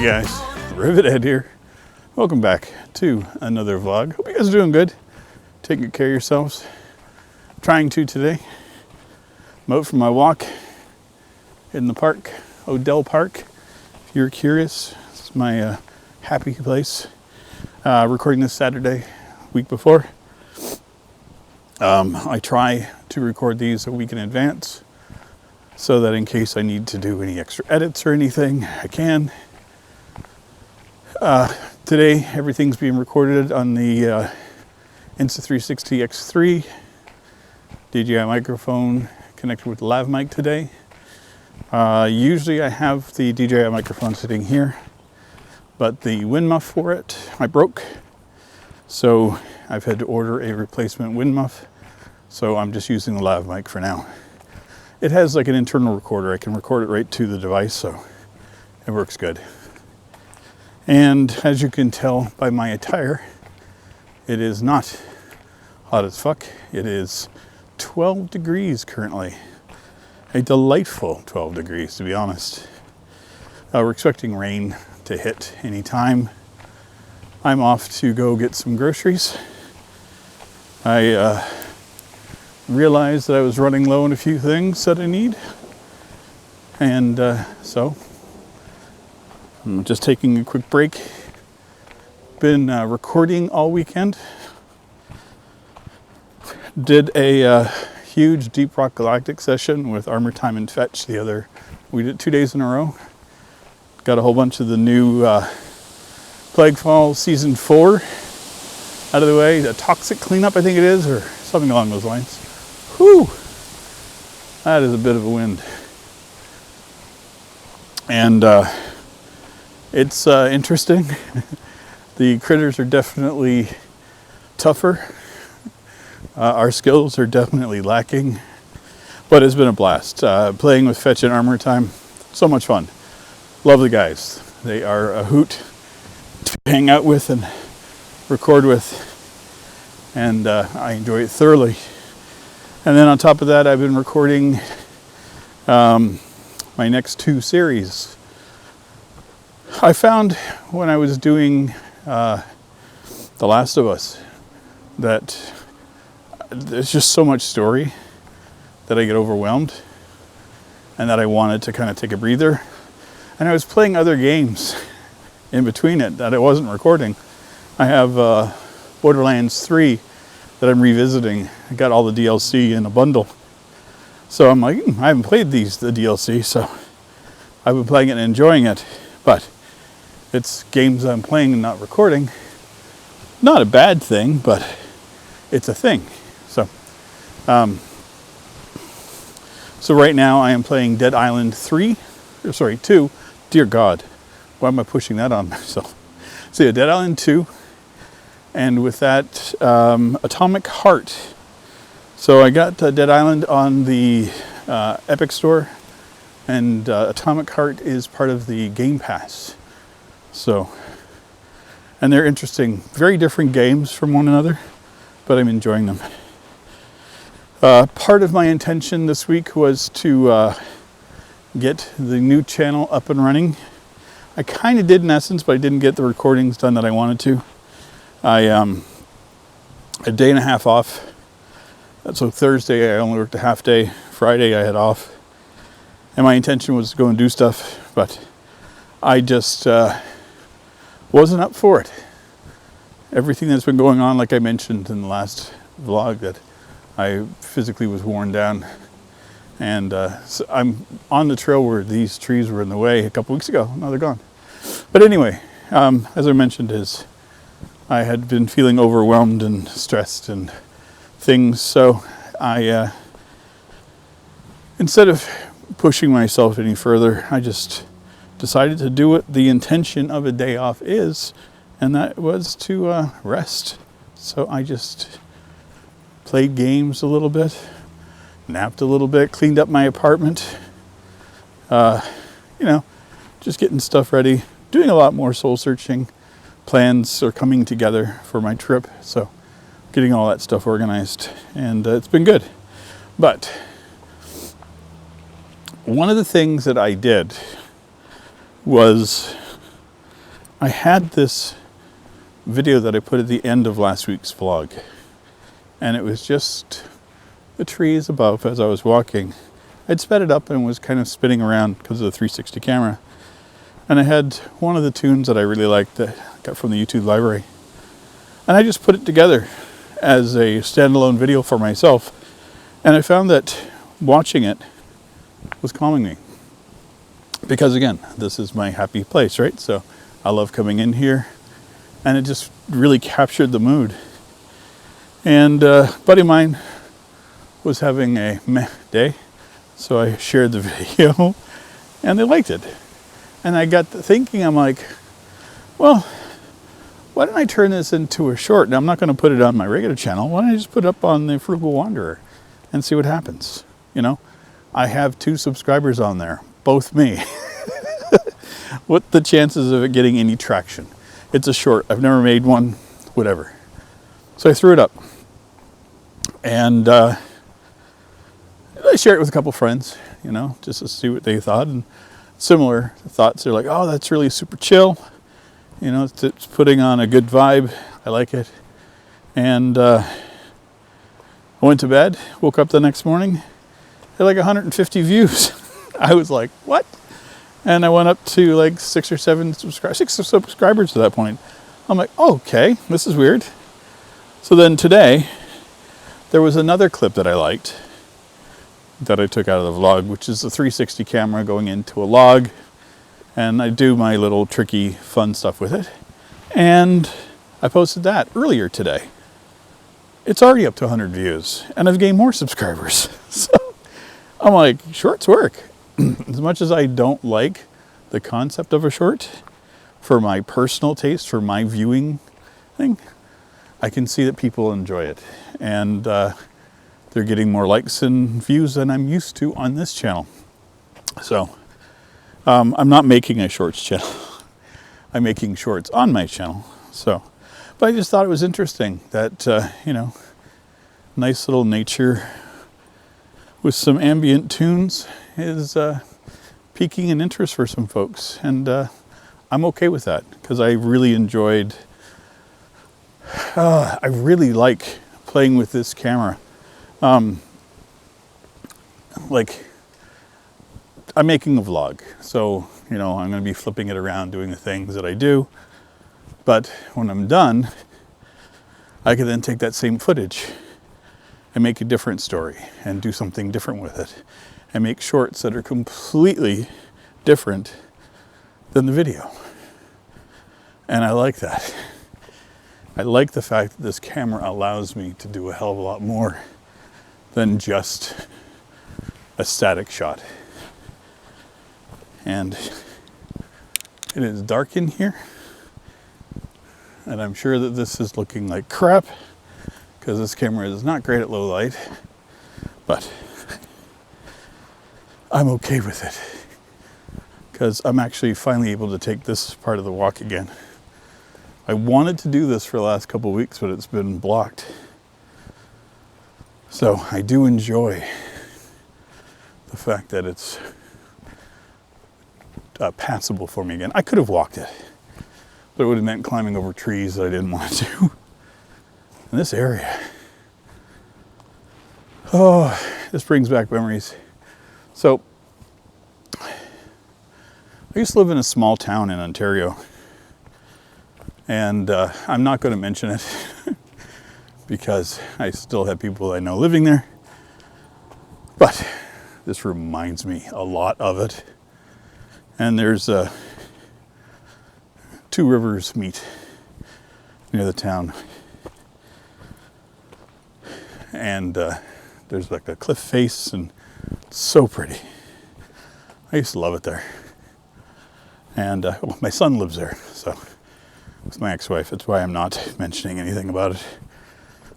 guys, Rivet here. Welcome back to another vlog. Hope you guys are doing good. Taking care of yourselves. Trying to today. I'm out for my walk in the park, Odell Park. If you're curious, it's my happy place. Recording this Saturday, week before. I try to record these a week in advance so that in case I need to do any extra edits or anything, I can. Today, everything's being recorded on the Insta360 X3 DJI microphone connected with the lav mic today. Usually I have the DJI microphone sitting here, but the wind muff for it I broke, so I've had to order a replacement wind muff, so I'm just using the lav mic for now. It has like an internal recorder. I can record it right to the device, so it works good. And as you can tell by my attire, it is not hot as fuck. It is 12 degrees currently. A delightful 12 degrees, to be honest. We're expecting rain to hit any time. I'm off to go get some groceries. I realized that I was running low on a few things that I need. And so I'm just taking a quick break. Been recording all weekend. Did a huge Deep Rock Galactic session with Armor Time and Fetch we did 2 days in a row. Got a whole bunch of the new Plaguefall Season 4 out of the way. The toxic cleanup, I think it is, or something along those lines. Whew! That is a bit of a wind. And it's interesting. The critters are definitely tougher. Our skills are definitely lacking, but it's been a blast. Playing with Fetch and Armor Time, so much fun. Love the guys. They are a hoot to hang out with and record with, and I enjoy it thoroughly. And then on top of that, I've been recording my next 2 series. I found when I was doing The Last of Us that there's just so much story that I get overwhelmed and that I wanted to kind of take a breather. And I was playing other games in between it that I wasn't recording. I have Borderlands 3 that I'm revisiting. I got all the DLC in a bundle. So I'm like, I haven't played the DLC, so I've been playing it and enjoying it. But it's games I'm playing and not recording. Not a bad thing, but it's a thing. So right now I am playing Dead Island 2. Dear God, why am I pushing that on myself? So yeah, Dead Island 2, and with that, Atomic Heart. So I got Dead Island on the Epic Store, and Atomic Heart is part of the Game Pass. So, and they're interesting, very different games from one another, but I'm enjoying them. Part of my intention this week was to get the new channel up and running. I kind of did in essence, but I didn't get the recordings done that I wanted to. I a day and a half off. So Thursday I only worked a half day. Friday I had off. And my intention was to go and do stuff, but I just wasn't up for it. Everything that's been going on, like I mentioned in the last vlog, that I physically was worn down. And so I'm on the trail where these trees were in the way a couple weeks ago. Now they're gone. But anyway, as I mentioned, I had been feeling overwhelmed and stressed and things. So I, instead of pushing myself any further, I just decided to do what the intention of a day off is, and that was to rest. So I just played games a little bit, napped a little bit, cleaned up my apartment, just getting stuff ready, doing a lot more soul searching. Plans are coming together for my trip, so getting all that stuff organized, and it's been good. But one of the things that I did was I had this video that I put at the end of last week's vlog, and it was just the trees above as I was walking. I'd sped it up and was kind of spinning around because of the 360 camera. And I had one of the tunes that I really liked that I got from the YouTube library. And I just put it together as a standalone video for myself. And I found that watching it was calming me. Because again, this is my happy place, right? So I love coming in here. And it just really captured the mood. And a buddy of mine was having a meh day. So I shared the video and they liked it. And I got to thinking, I'm like, well, why don't I turn this into a short? Now, I'm not going to put it on my regular channel. Why don't I just put it up on the Frugal Wanderer and see what happens? You know, I have 2 subscribers on there, both me. What the chances of it getting any traction? It's a short. I've never made one, whatever. So I threw it up. And I shared it with a couple friends, you know, just to see what they thought. And similar thoughts. They're like, oh, that's really super chill. You know, it's putting on a good vibe. I like it. And I went to bed, woke up the next morning, had like 150 views. I was like, what? And I went up to like 6 or 7 subscribers to that point. I'm like, oh, okay, this is weird. So then today, there was another clip that I liked that I took out of the vlog, which is the 360 camera going into a log, and I do my little tricky fun stuff with it, and I posted that earlier today. It's already up to 100 views and I've gained more subscribers. So I'm like, shorts work. As much as I don't like the concept of a short for my personal taste, for my viewing thing, I can see that people enjoy it, and they're getting more likes and views than I'm used to on this channel. So I'm not making a shorts channel. I'm making shorts on my channel. So, but I just thought it was interesting that, you know, nice little nature with some ambient tunes is piquing an interest for some folks. And I'm okay with that because I really enjoyed, I really like playing with this camera. Like, I'm making a vlog, so, you know, I'm going to be flipping it around, doing the things that I do. But when I'm done, I can then take that same footage and make a different story and do something different with it and make shorts that are completely different than the video. And I like that. I like the fact that this camera allows me to do a hell of a lot more than just a static shot. And it is dark in here, and I'm sure that this is looking like crap because this camera is not great at low light, but I'm okay with it because I'm actually finally able to take this part of the walk again. I wanted to do this for the last couple of weeks, but it's been blocked. So I do enjoy the fact that it's passable for me again. I could have walked it, but it would have meant climbing over trees that I didn't want to do. In this area, oh, this brings back memories. So I used to live in a small town in Ontario, and I'm not going to mention it because I still have people I know living there, but this reminds me a lot of it. And there's 2 rivers meet near the town, and there's like a cliff face, and it's so pretty. I used to love it there. And well, my son lives there, so with my ex-wife, that's why I'm not mentioning anything about it.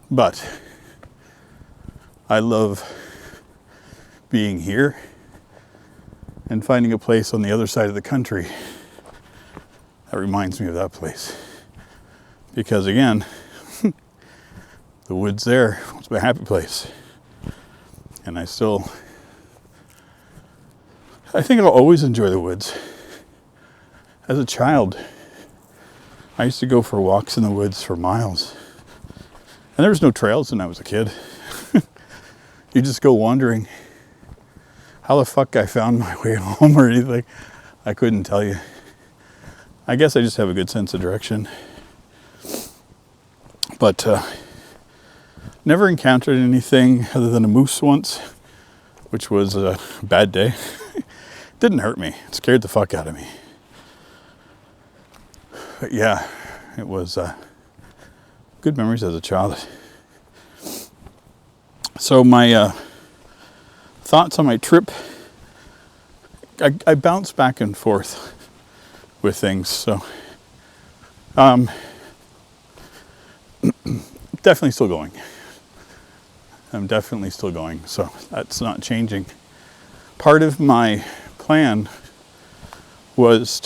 But I love being here and finding a place on the other side of the country that reminds me of that place. Because again, the woods there was my happy place. And I think I'll always enjoy the woods. As a child, I used to go for walks in the woods for miles. And there was no trails when I was a kid. You just go wandering. How the fuck I found my way home or anything, I couldn't tell you. I guess I just have a good sense of direction. But never encountered anything other than a moose once, which was a bad day. Didn't hurt me. It scared the fuck out of me. But yeah, it was good memories as a child. So my thoughts on my trip, I bounce back and forth with things. So definitely still going. I'm definitely still going. So that's not changing. Part of my plan was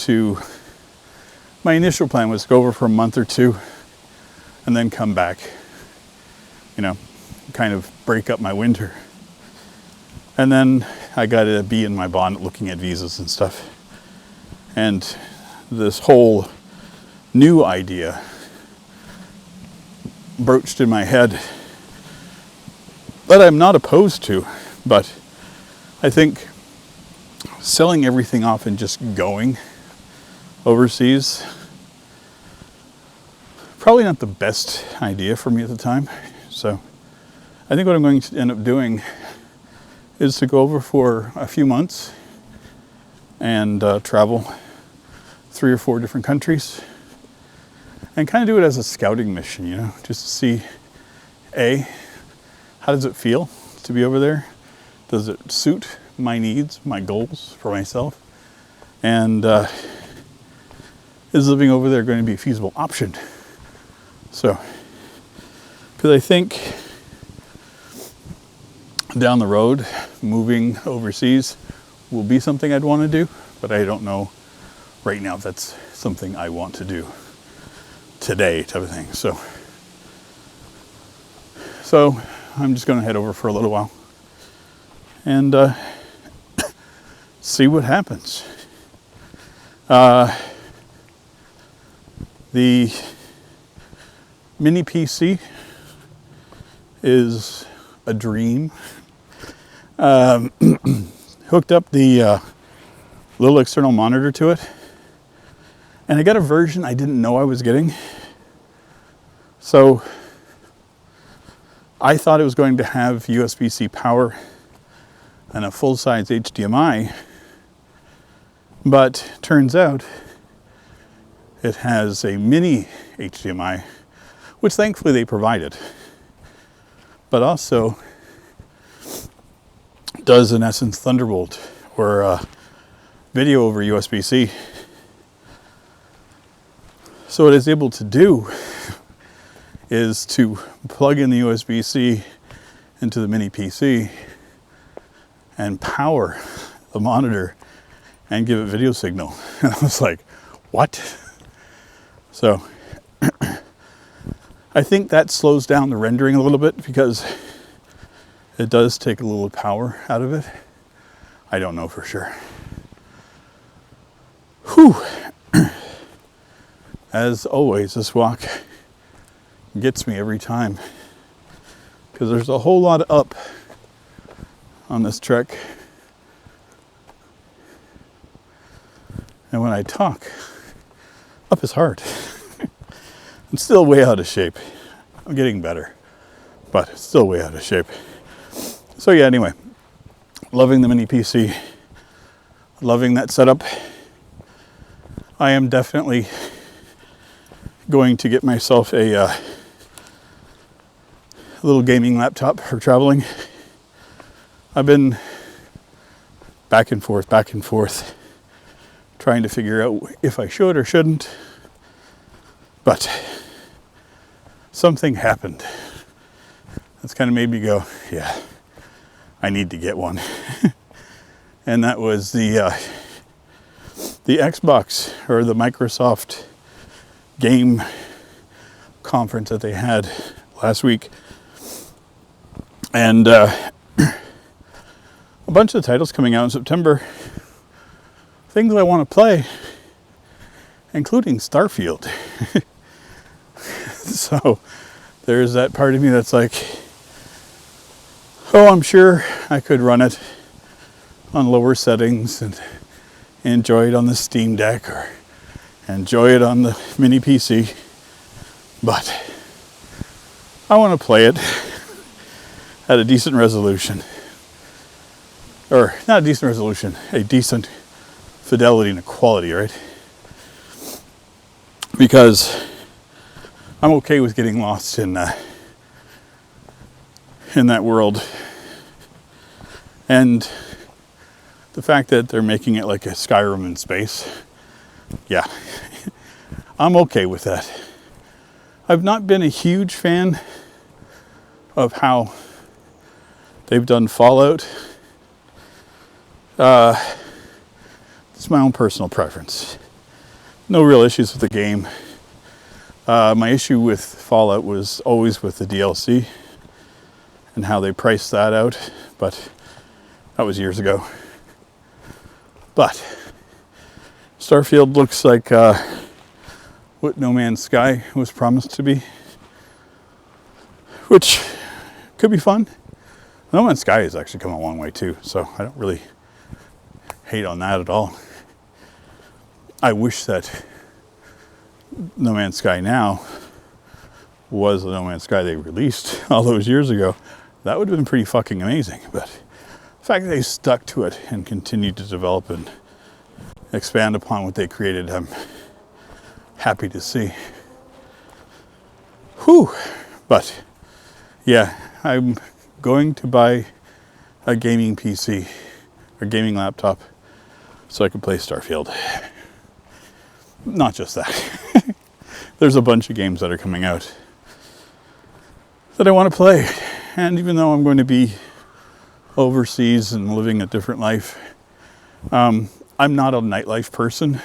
my initial plan was to go over for a month or two and then come back, kind of break up my winter. And then I got to be in my bonnet looking at visas and stuff. And this whole new idea broached in my head that I'm not opposed to, but I think selling everything off and just going overseas, probably not the best idea for me at the time. So I think what I'm going to end up doing is to go over for a few months and travel 3 or 4 different countries and kind of do it as a scouting mission, just to see, how does it feel to be over there? Does it suit my needs, my goals for myself? And is living over there going to be a feasible option? So, because I think down the road, moving overseas will be something I'd want to do, but I don't know right now if that's something I want to do today, type of thing. So I'm just going to head over for a little while and see what happens. The mini PC is a dream. Hooked up the little external monitor to it, and I got a version I didn't know I was getting. So I thought it was going to have USB-C power and a full-size HDMI, but turns out it has a mini HDMI, which thankfully they provided, but also does in essence Thunderbolt or video over USB-C. So what it's able to do is to plug in the USB-C into the mini PC and power the monitor and give it video signal. And I was like, what? So I think that slows down the rendering a little bit because it does take a little power out of it. I don't know for sure. Whew. As always, this walk gets me every time because there's a whole lot of up on this trek. And when I talk, up is hard. I'm still way out of shape. I'm getting better, but still way out of shape. So yeah, anyway, loving the mini PC, loving that setup. I am definitely going to get myself a little gaming laptop for traveling. I've been back and forth, trying to figure out if I should or shouldn't, but something happened. That's kind of made me go, yeah, I need to get one. And that was the Xbox or the Microsoft game conference that they had last week. And a bunch of titles coming out in September. Things I want to play, including Starfield. So there's that part of me that's like, oh, I'm sure I could run it on lower settings and enjoy it on the Steam Deck or enjoy it on the mini PC, but I want to play it at a decent resolution, or not a decent resolution, a decent fidelity and quality, right? Because I'm okay with getting lost in that world, and the fact that they're making it like a Skyrim in space, yeah, I'm okay with that. I've not been a huge fan of how they've done Fallout. It's my own personal preference. No real issues with the game. My issue with Fallout was always with the DLC and how they priced that out, but that was years ago. But Starfield looks like what No Man's Sky was promised to be, which could be fun. No Man's Sky has actually come a long way too, so I don't really hate on that at all. I wish that No Man's Sky now was the No Man's Sky they released all those years ago. That would have been pretty fucking amazing, but the fact that they stuck to it and continued to develop and expand upon what they created, I'm happy to see. Whew. But yeah, I'm going to buy a gaming PC or gaming laptop so I can play Starfield. Not just that. There's a bunch of games that are coming out that I want to play. And even though I'm going to be overseas and living a different life, I'm not a nightlife person.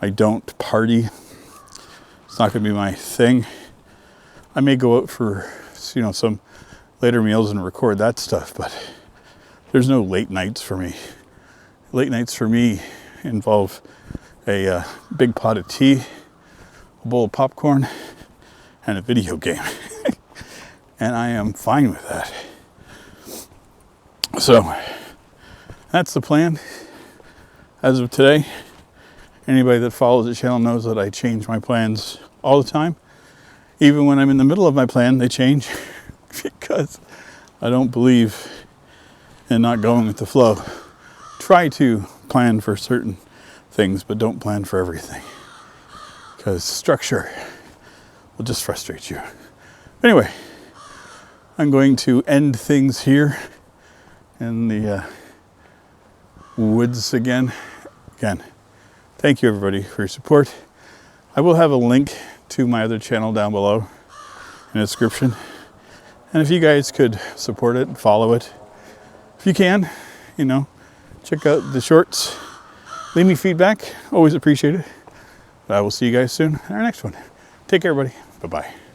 I don't party. It's not going to be my thing. I may go out for, some later meals and record that stuff, but there's no late nights for me. Late nights for me involve a big pot of tea, a bowl of popcorn, and a video game. And I am fine with that. So that's the plan as of today. Anybody that follows the channel knows that I change my plans all the time. Even when I'm in the middle of my plan, they change because I don't believe in not going with the flow. Try to plan for certain things, but don't plan for everything, because structure will just frustrate you. Anyway, I'm going to end things here in the woods again. Thank you everybody for your support. I will have a link to my other channel down below in the description. And if you guys could support it and follow it, if you can, check out the shorts. Leave me feedback. Always appreciate it. But I will see you guys soon in our next one. Take care, everybody. Bye-bye.